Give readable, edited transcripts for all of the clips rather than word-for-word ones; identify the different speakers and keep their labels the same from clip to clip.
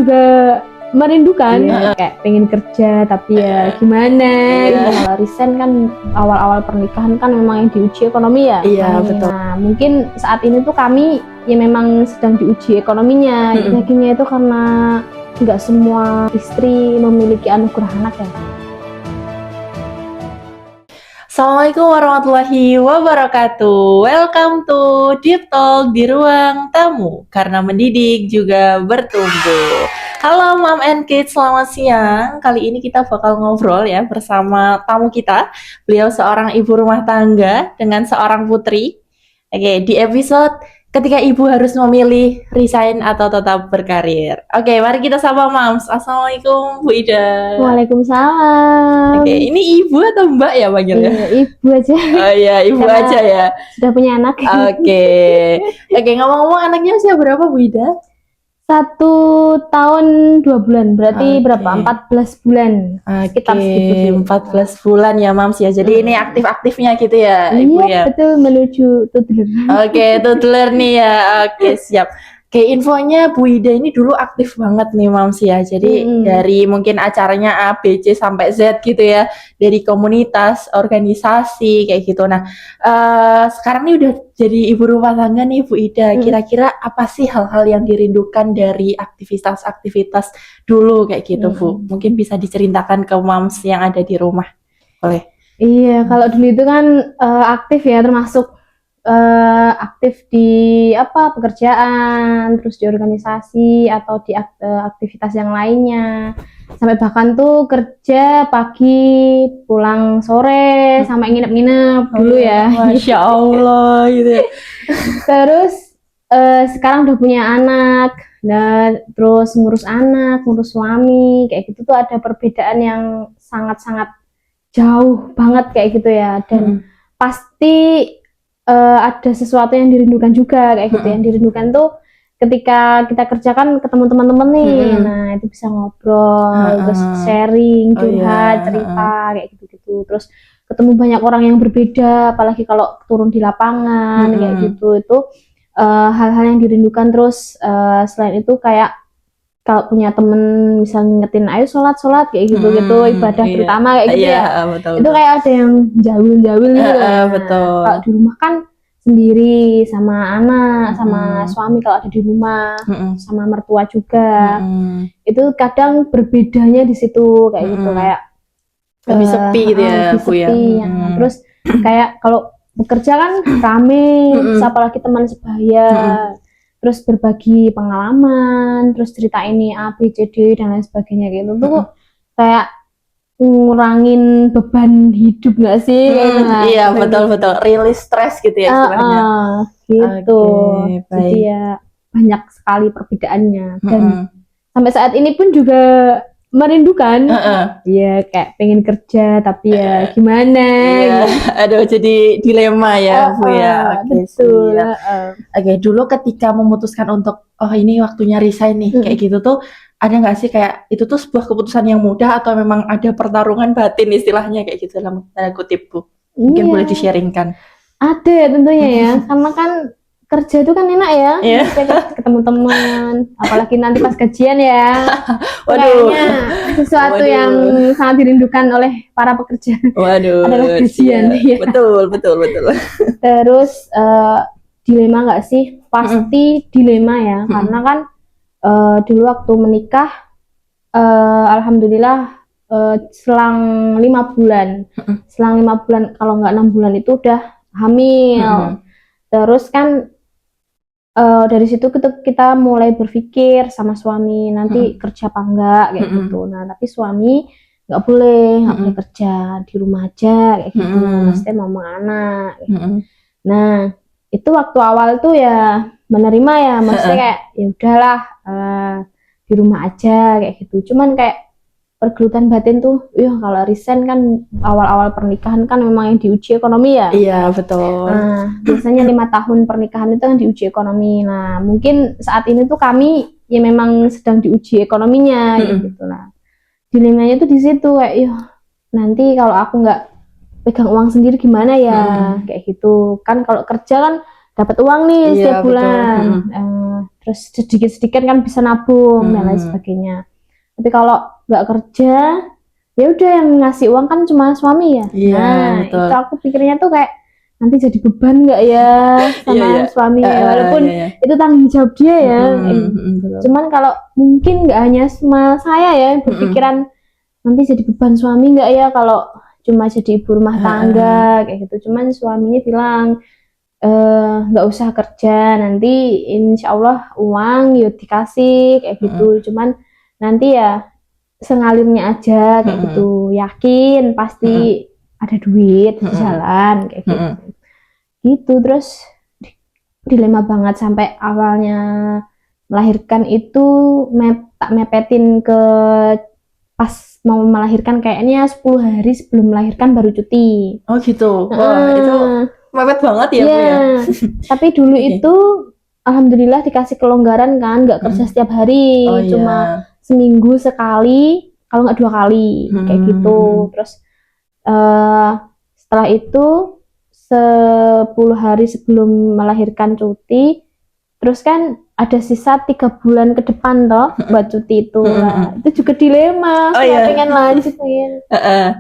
Speaker 1: juga merindukan, kayak pengen kerja tapi ya gimana. Kalau resign kan awal-awal pernikahan kan memang yang diuji ekonomi ya.
Speaker 2: Iya, betul.
Speaker 1: Nah, mungkin saat ini tuh kami ya memang sedang diuji ekonominya. Yakinnya itu karena nggak semua istri memiliki anugerah anak ya.
Speaker 2: Assalamualaikum warahmatullahi wabarakatuh. Welcome to Deep Talk di ruang tamu, karena mendidik juga bertumbuh. Halo Mom and Kids, selamat siang. Kali ini kita bakal ngobrol ya bersama tamu kita. Beliau seorang ibu rumah tangga dengan seorang putri. Oke, di episode ketika ibu harus memilih resign atau tetap berkarir. Oke, mari kita sapa Mams. Assalamualaikum Bu Ida.
Speaker 1: Waalaikumsalam.
Speaker 2: Oke, ini ibu atau mbak ya panggilnya?
Speaker 1: Iya, ibu aja.
Speaker 2: Oh iya, ibu
Speaker 1: Karena
Speaker 2: aja ya.
Speaker 1: Sudah punya anak.
Speaker 2: Oke, ngomong-ngomong anaknya usia berapa Bu Ida?
Speaker 1: 1 tahun 2 bulan, berarti berapa? 14 bulan. Sekitar segitu sih.
Speaker 2: 14 bulan ya Mams ya. Jadi ini aktif-aktifnya gitu ya Ibu ya.
Speaker 1: Iya, betul, menuju toddler.
Speaker 2: Oke, toddler nih ya. Oke, siap. Oke, infonya Bu Ida ini dulu aktif banget nih Mams ya. Jadi dari mungkin acaranya A, B, C sampai Z gitu ya. Dari komunitas, organisasi kayak gitu. Nah, sekarang nih udah jadi ibu rumah tangga nih Bu Ida. Kira-kira apa sih hal-hal yang dirindukan dari aktivitas-aktivitas dulu kayak gitu Bu? Mungkin bisa diceritakan ke Mams yang ada di rumah. Boleh?
Speaker 1: Iya, kalau dulu itu kan aktif ya, termasuk aktif di pekerjaan, terus di organisasi atau di aktivitas yang lainnya, sampai bahkan tuh kerja pagi pulang sore sampai nginep-nginep dulu ya.
Speaker 2: Masya Allah gitu ya.
Speaker 1: Terus sekarang udah punya anak dan terus ngurus anak, ngurus suami kayak gitu tuh ada perbedaan yang sangat-sangat jauh banget kayak gitu ya. Dan pasti ada sesuatu yang dirindukan juga kayak gitu. Yang dirindukan tuh ketika kita kerjakan ketemu teman-teman nih, nah itu bisa ngobrol, terus sharing, curhat, cerita kayak gitu-gitu. Terus ketemu banyak orang yang berbeda, apalagi kalau turun di lapangan kayak gitu. Itu hal-hal yang dirindukan. Terus selain itu kayak kalau punya temen bisa ngingetin ayo sholat kayak gitu-gitu, ibadah terutama kayak gitu ya.
Speaker 2: Betul,
Speaker 1: itu kayak ada yang jawil gitu
Speaker 2: betul.
Speaker 1: Kalau di rumah kan sendiri sama anak, sama suami kalau ada di rumah, sama mertua juga. Itu kadang berbedanya di situ kayak gitu, kayak
Speaker 2: lebih sepi gitu ya Bu ya.
Speaker 1: Terus kayak kalau bekerja kan rame, terus apalagi teman sebaya, terus berbagi pengalaman, terus cerita ini A, B, C, D dan lain sebagainya gitu tuh kayak ngurangin beban hidup nggak sih?
Speaker 2: Iya, betul, rilis stres gitu ya istilahnya.
Speaker 1: Gitu.
Speaker 2: Oke,
Speaker 1: jadi ya banyak sekali perbedaannya, dan sampai saat ini pun juga merindukan. Ya kayak pengen kerja tapi ya gimana.
Speaker 2: Aduh, jadi dilema ya Bu ya. Oke,
Speaker 1: betul.
Speaker 2: Oke, dulu ketika memutuskan untuk ini waktunya resign nih kayak gitu tuh, ada nggak sih kayak itu tuh sebuah keputusan yang mudah atau memang ada pertarungan batin istilahnya kayak gitu dalam tanda kutip Bu? Mungkin boleh di-sharingkan.
Speaker 1: Ada tentunya ya, karena kan kerja itu kan enak ya, ketemu teman, apalagi nanti pas gajian ya. Kayaknya sesuatu yang sangat dirindukan oleh para pekerja. Adalah gajian.
Speaker 2: Betul.
Speaker 1: Terus dilema nggak sih? Pasti dilema ya, karena kan dulu waktu menikah, alhamdulillah selang 5 bulan, kalau nggak 6 bulan itu udah hamil. Terus kan dari situ kita mulai berpikir sama suami nanti kerja apa enggak kayak gitu. Nah tapi suami nggak boleh kerja, di rumah aja kayak gitu. Maksudnya mau anak. Nah itu waktu awal tuh ya menerima ya, maksudnya kayak ya udahlah di rumah aja kayak gitu. Cuman kayak pergelutan batin tuh, kalau resign kan awal-awal pernikahan kan memang yang diuji ekonomi ya.
Speaker 2: Iya, betul.
Speaker 1: Nah, biasanya 5 tahun pernikahan itu kan diuji ekonomi. Nah, mungkin saat ini tuh kami ya memang sedang diuji ekonominya gitu. Nah, dilemanya tuh di situ kayak, nanti kalau aku nggak pegang uang sendiri gimana ya, kayak gitu. Kan kalau kerja kan dapat uang nih setiap bulan. terus sedikit-sedikit kan bisa nabung dan lain sebagainya. Tapi kalau nggak kerja, ya udah yang ngasih uang kan cuma suami ya.
Speaker 2: Iya,
Speaker 1: Nah,
Speaker 2: betul.
Speaker 1: itu aku pikirnya tuh kayak nanti jadi beban nggak ya sama
Speaker 2: Iya, iya.
Speaker 1: suami, walaupun
Speaker 2: Iya, iya.
Speaker 1: itu tanggung jawab dia ya.
Speaker 2: Betul.
Speaker 1: Cuman kalau mungkin nggak hanya sama saya ya yang berpikiran nanti jadi beban suami nggak ya kalau cuma jadi ibu rumah tangga kayak gitu. Cuman suaminya bilang nggak usah kerja, nanti insya Allah uang yuk dikasih kayak gitu. Cuman nanti ya sengalirnya aja kayak gitu, yakin pasti ada duit di jalan kayak gitu. Gitu terus dilema banget sampai awalnya melahirkan itu tak mepetin ke pas mau melahirkan, kayaknya 10 hari sebelum melahirkan baru cuti.
Speaker 2: Oh gitu. Wah, itu mepet banget ya, Bu ya.
Speaker 1: Tapi dulu itu alhamdulillah dikasih kelonggaran kan, nggak kerja setiap hari, cuma seminggu sekali, kalau nggak 2 kali kayak gitu. Terus setelah itu 10 hari sebelum melahirkan cuti, terus kan ada sisa 3 bulan ke depan toh buat cuti itu. Nah, itu juga dilema, pengen lanjut,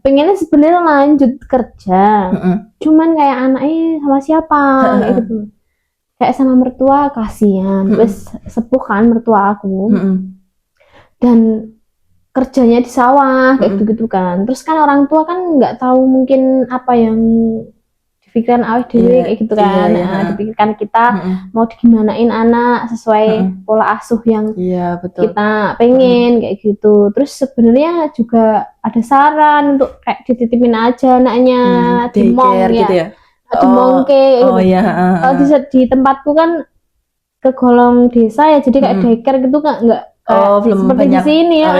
Speaker 1: pengennya sebenarnya lanjut kerja, cuman kayak anaknya sama siapa kayak gitu, kayak sama mertua kasihan, terus sepuh kan mertua aku, dan kerjanya di sawah kayak gitu kan. Terus kan orang tua kan nggak tahu mungkin apa yang pikiran awet dewe kayak gitu kan. Dipikirkan kita mau digimanain anak sesuai pola asuh yang kita pengen kayak gitu. Terus sebenarnya juga ada saran untuk kayak dititipin aja anaknya di mong ya,
Speaker 2: gitu ya?
Speaker 1: di mongke gitu. Kalau di tempatku kan kegolong desa ya, jadi kayak daycare gitu nggak
Speaker 2: belum
Speaker 1: seperti
Speaker 2: banyak
Speaker 1: di sini ya.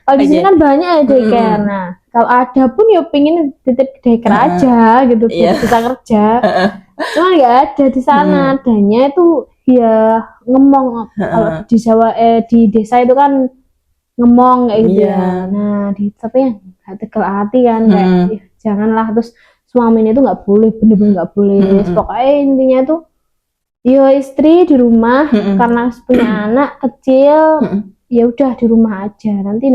Speaker 1: Kalau di sini kan banyak ya daycare. Nah, kalau ada pun ya pengen titip daycare aja gitu, biar bisa kerja. Cuma nggak ada di sana. Adanya itu ya ngemong. Kalau di Jawa di desa itu kan ngemong kayak gitu ya. Nah, tapi ya nggak tegel hati kan, kayak janganlah. Terus suaminya itu nggak boleh, bener-bener nggak boleh. Pokoknya intinya tuh yo istri di rumah, karena punya anak kecil, ya udah di rumah aja. Nanti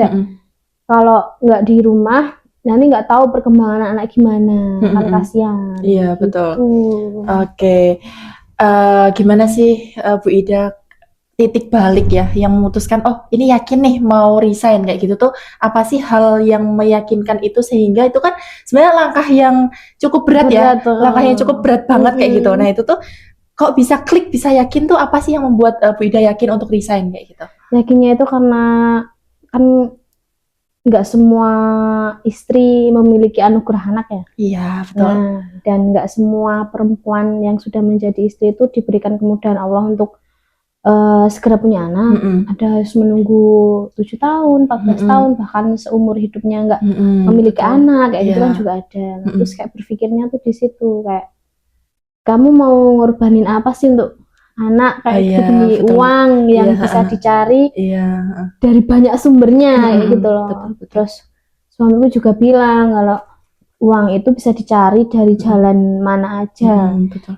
Speaker 1: kalau nggak di rumah, nanti nggak tahu perkembangan anak gimana, kan kasihan.
Speaker 2: Iya
Speaker 1: gitu.
Speaker 2: betul. Oke. Gimana sih Bu Ida titik balik ya yang memutuskan oh ini yakin nih mau resign kayak gitu tuh, apa sih hal yang meyakinkan itu sehingga itu kan sebenarnya langkah yang cukup berat ya, langkah yang cukup berat banget kayak gitu. Nah itu tuh kok bisa klik, bisa yakin tuh apa sih yang membuat Bu Ida yakin untuk resign kayak gitu?
Speaker 1: Yakinnya itu karena kan nggak semua istri memiliki anugerah anak ya.
Speaker 2: Iya betul.
Speaker 1: Nah, dan nggak semua perempuan yang sudah menjadi istri itu diberikan kemudahan Allah untuk segera punya anak. Ada harus menunggu 7 tahun, 14 tahun, bahkan seumur hidupnya nggak memiliki anak kayak gitu kan juga ada. Nah, terus kayak berpikirnya tuh di situ kayak kamu mau ngorbanin apa sih untuk anak kayak gitu, demi uang yang bisa dicari dari banyak sumbernya kayak gitu loh. Terus suamiku juga bilang kalau uang itu bisa dicari dari jalan mana aja.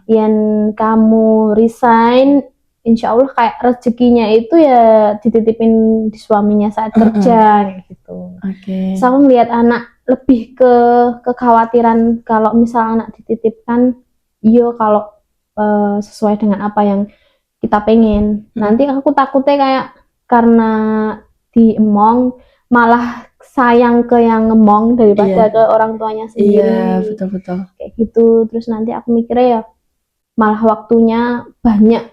Speaker 1: Yang kamu resign, insya Allah kayak rezekinya itu ya dititipin di suaminya saat kerja gitu. So aku ngeliat anak lebih ke kekhawatiran kalau misal anak dititipkan, kalau sesuai dengan apa yang kita pengen. Nanti aku takutnya kayak karena diemong malah sayang ke yang ngemong daripada ke orang tuanya sendiri.
Speaker 2: Iya betul-betul.
Speaker 1: Kayak gitu. Terus nanti aku mikirnya ya malah waktunya banyak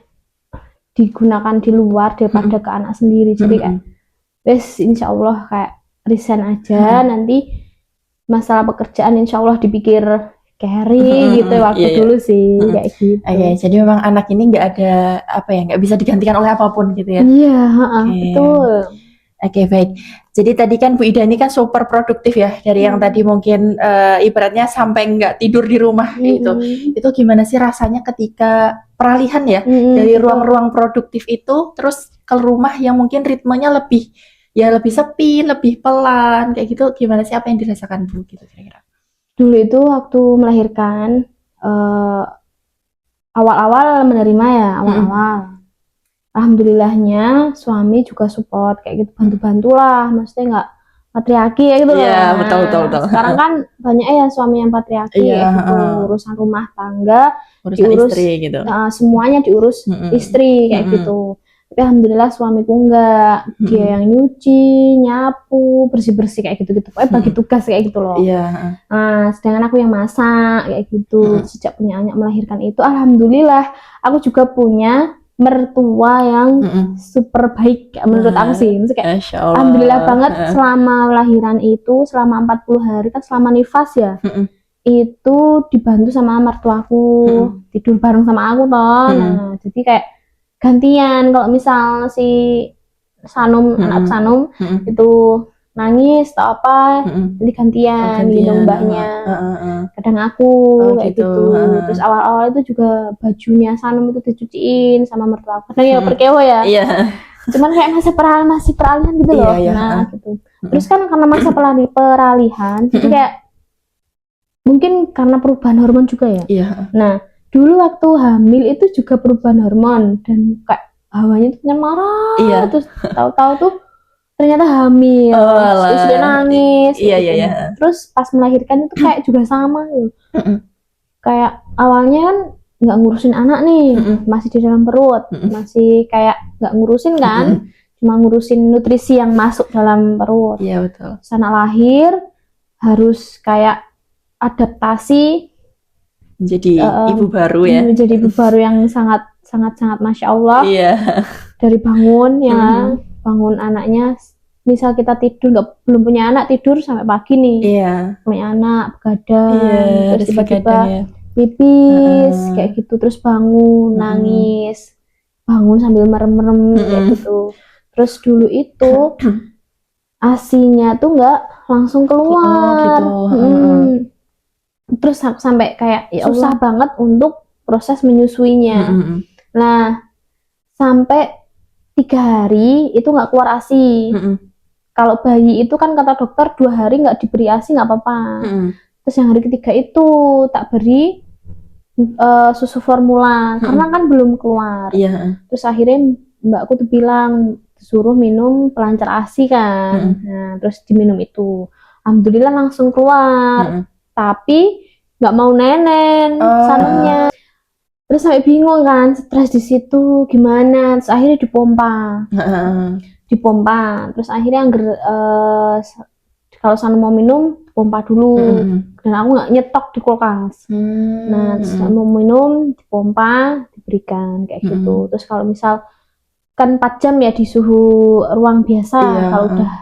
Speaker 1: digunakan di luar daripada ke anak sendiri. Jadi kayak wes insya Allah kayak resign aja. Nanti masalah pekerjaan insya Allah dipikir carry gitu waktu dulu sih kayak gitu.
Speaker 2: Jadi memang anak ini nggak ada apa ya, nggak bisa digantikan oleh apapun gitu ya.
Speaker 1: Iya, betul.
Speaker 2: Oke, baik. Jadi tadi kan Bu Ida ini kan super produktif ya, dari yang tadi mungkin ibaratnya sampai nggak tidur di rumah gitu. Itu gimana sih rasanya ketika peralihan ya dari ruang-ruang produktif itu terus ke rumah yang mungkin ritmenya lebih sepi, lebih pelan kayak gitu. Gimana sih, apa yang dirasakan Bu gitu kira-kira?
Speaker 1: Dulu itu waktu melahirkan awal-awal menerima ya, awal-awal. alhamdulillahnya suami juga support kayak gitu, bantu-bantulah, maksudnya nggak patriarki ya gitu loh.
Speaker 2: Iya,
Speaker 1: Nah,
Speaker 2: betul.
Speaker 1: sekarang kan banyak ya suami yang patriarki
Speaker 2: Iya,
Speaker 1: kayak gitu, urusan rumah tangga
Speaker 2: urusan
Speaker 1: diurus,
Speaker 2: istri gitu.
Speaker 1: semuanya diurus istri kayak gitu. Tapi alhamdulillah suamiku enggak, dia yang nyuci, nyapu, bersih-bersih kayak gitu-gitu. Pokoknya bagi tugas kayak gitu loh.
Speaker 2: Iya.
Speaker 1: Nah, sedangkan aku yang masak kayak gitu. Sejak punya anak melahirkan itu, alhamdulillah aku juga punya mertua yang super baik menurut aku sih. Maksudnya kayak,
Speaker 2: Masya Allah.
Speaker 1: alhamdulillah banget selama lahiran itu, selama 40 hari kan selama nifas ya. Itu dibantu sama mertuaku, tidur bareng sama aku toh. Nah, jadi kayak gantian kalau misal si Sanum, anak Sanum itu nangis atau apa, nanti gantian gendong mbahnya. Kadang aku kayak gitu. Terus awal-awal itu juga bajunya Sanum itu dicuciin sama mertua aku. Kadang ya perkewo ya.
Speaker 2: Iya.
Speaker 1: Cuman kayak masih peralihan gitu loh. Nah, gitu. Terus kan karena masa peralihan, jadi kayak mungkin karena perubahan hormon juga ya.
Speaker 2: Iya.
Speaker 1: Nah, dulu waktu hamil itu juga perubahan hormon dan kayak hawanya tuh marah.
Speaker 2: Iya.
Speaker 1: Terus tahu-tahu tuh ternyata hamil. Terus dia nangis.
Speaker 2: Iya.
Speaker 1: Terus pas melahirkan itu kayak juga sama gitu. Kayak awalnya kan nggak ngurusin anak nih, masih di dalam perut, masih kayak nggak ngurusin kan, cuma ngurusin nutrisi yang masuk dalam perut.
Speaker 2: Iya, betul.
Speaker 1: Terus anak lahir harus kayak adaptasi
Speaker 2: jadi ibu baru ya.
Speaker 1: Menjadi ibu baru yang sangat masya Allah.
Speaker 2: Iya.
Speaker 1: Dari bangun ya, bangun anaknya. Misal kita tidur belum punya anak, tidur sampai pagi nih.
Speaker 2: Iya.
Speaker 1: Punya anak begadang, terus tiba-tiba pipis kayak gitu, terus bangun nangis, bangun sambil merem-merem kayak gitu. Terus dulu itu ASI-nya tuh nggak langsung keluar. Terus sampai kayak susah banget untuk proses menyusuinya. Nah, sampai 3 hari itu nggak keluar ASI. Kalau bayi itu kan kata dokter 2 hari nggak diberi ASI nggak apa-apa. Terus yang hari ketiga itu tak beri susu formula karena kan belum keluar. Terus akhirnya mbakku tuh bilang suruh minum pelancar ASI kan. Nah, terus diminum itu. Alhamdulillah langsung keluar. Tapi nggak mau nenen sanumnya. Terus sampai bingung kan, stres di situ gimana. Terus akhirnya dipompa. Terus akhirnya kalau Sanum mau minum pompa dulu. Dan aku nggak nyetok di kulkas. Nah, terus mau minum dipompa, diberikan kayak gitu. Terus kalau misal kan 4 jam ya di suhu ruang biasa. Kalau udah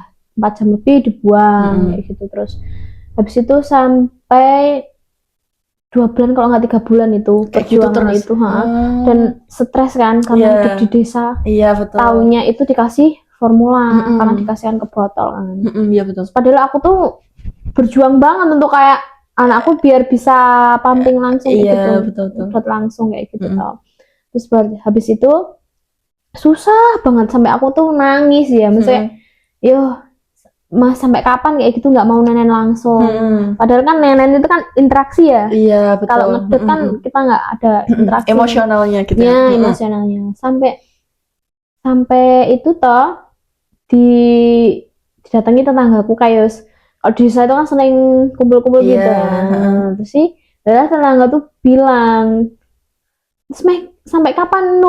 Speaker 1: 4 jam lebih dibuang kayak gitu. Terus habis itu sampai 2 bulan kalau nggak 3 bulan itu perjuangan gitu itu. Dan stres kan karena hidup di desa.
Speaker 2: Iya, betul.
Speaker 1: Taunya itu dikasih formula karena dikasihkan ke botol kan.
Speaker 2: Iya, betul.
Speaker 1: Padahal aku tuh berjuang banget untuk kayak anakku biar bisa pumping langsung
Speaker 2: gitu. Betul.
Speaker 1: Langsung kayak gitu tau. Terus habis itu susah banget sampai aku tuh nangis ya, maksudnya Mas sampai kapan kayak gitu nggak mau nenen langsung. Padahal kan nenen itu kan interaksi ya.
Speaker 2: Iya, betul.
Speaker 1: Kalau ngedut kan kita nggak ada interaksi.
Speaker 2: Emosionalnya gitu.
Speaker 1: Ya, emosionalnya. Sampai itu toh didatangi tetanggaku kayak kalau di desa itu kan sering kumpul-kumpul gitu ya. Terus sih, tetangga tuh bilang, sampai kapan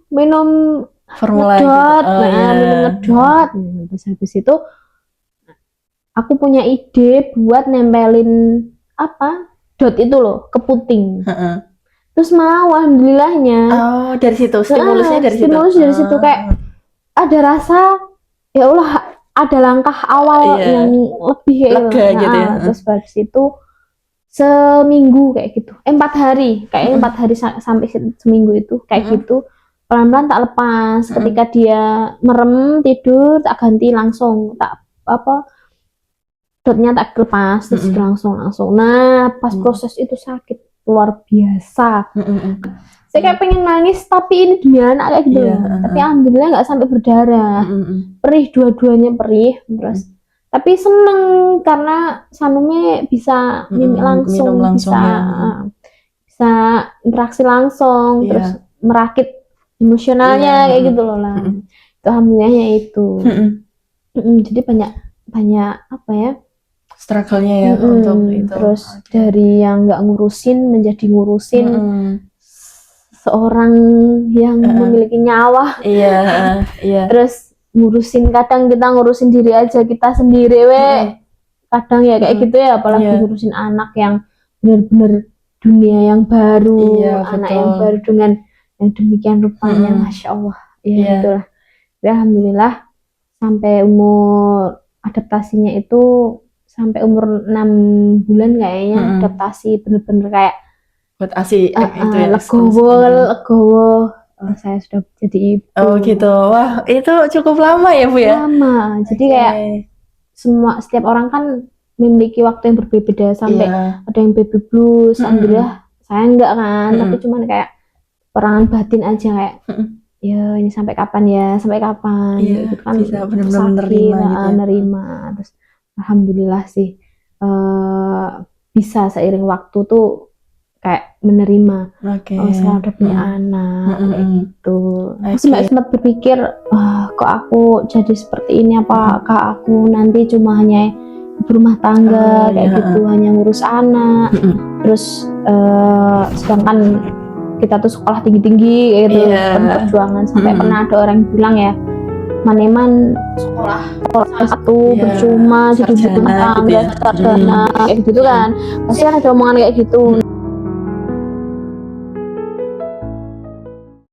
Speaker 1: minum
Speaker 2: formula
Speaker 1: ngedot,
Speaker 2: gitu.
Speaker 1: minum ngedot. Terus habis itu aku punya ide buat nempelin dot itu loh ke puting. Terus mau alhamdulillahnya.
Speaker 2: Oh, dari situ stimulusnya dari situ.
Speaker 1: Kayak ada rasa ya Allah, ada langkah awal yang lebih
Speaker 2: lega gitu ya.
Speaker 1: Terus habis itu seminggu kayak gitu. 4 hari, kayaknya 4 hari sampai seminggu itu kayak gitu. Pelan-pelan tak lepas. Ketika dia merem tidur tak ganti langsung, dotnya tak lepas terus langsung. Nah, pas proses itu sakit luar biasa. Saya kayak pengen nangis tapi ini demi anak kayak gitu. Tapi alhamdulillah nggak sampai berdarah. Perih, dua-duanya perih terus. Tapi seneng karena Sanumnya bisa minum langsung, bisa interaksi langsung, terus merakit emosionalnya
Speaker 2: Iya,
Speaker 1: kayak gitu loh lah. Itu alhamdulillahnya itu. Jadi banyak apa ya,
Speaker 2: struggle-nya ya untuk itu.
Speaker 1: terus
Speaker 2: Oke.
Speaker 1: dari yang nggak ngurusin menjadi ngurusin seorang yang memiliki nyawa,
Speaker 2: Iya, iya.
Speaker 1: terus ngurusin, kadang kita ngurusin diri aja kita sendiri kadang ya kayak gitu ya, apalagi
Speaker 2: Iya.
Speaker 1: ngurusin anak yang benar-benar dunia yang baru,
Speaker 2: Iya,
Speaker 1: anak
Speaker 2: betul.
Speaker 1: yang baru dengan yang demikian rupanya, Masya Allah ya.
Speaker 2: Iya.
Speaker 1: Itulah ya, alhamdulillah sampai umur adaptasinya itu sampai umur 6 bulan kayaknya adaptasi bener-bener kayak
Speaker 2: Buat ASI itu ya.
Speaker 1: legowo saya sudah jadi ibu.
Speaker 2: Oh gitu. Wah, itu cukup lama ya, Bu ya?
Speaker 1: Lama. Jadi kayak setiap orang kan memiliki waktu yang berbeda, sampai ada yang baby blues. Alhamdulillah saya enggak kan, tapi cuman kayak perangan batin aja kayak ya ini sampai kapan ya, sampai kapan gitu kan,
Speaker 2: bisa benar-benar
Speaker 1: sakit,
Speaker 2: nerima gitu ya.
Speaker 1: nerima. Terus alhamdulillah sih bisa seiring waktu tuh kayak menerima. Oh sekarang udah punya anak kayak gitu. Aku sempat berpikir, kok aku jadi seperti ini, apakah aku nanti cuma hanya berumah tangga kayak gitu, hanya ngurus anak, terus sedangkan kita tuh sekolah tinggi-tinggi kayak gitu, perjuangan sampai pernah ada orang bilang ya, maneman sekolah satu percuma jadi rumah tangga sarjana kayak gitu kan, pasti kan ada omongan kayak gitu.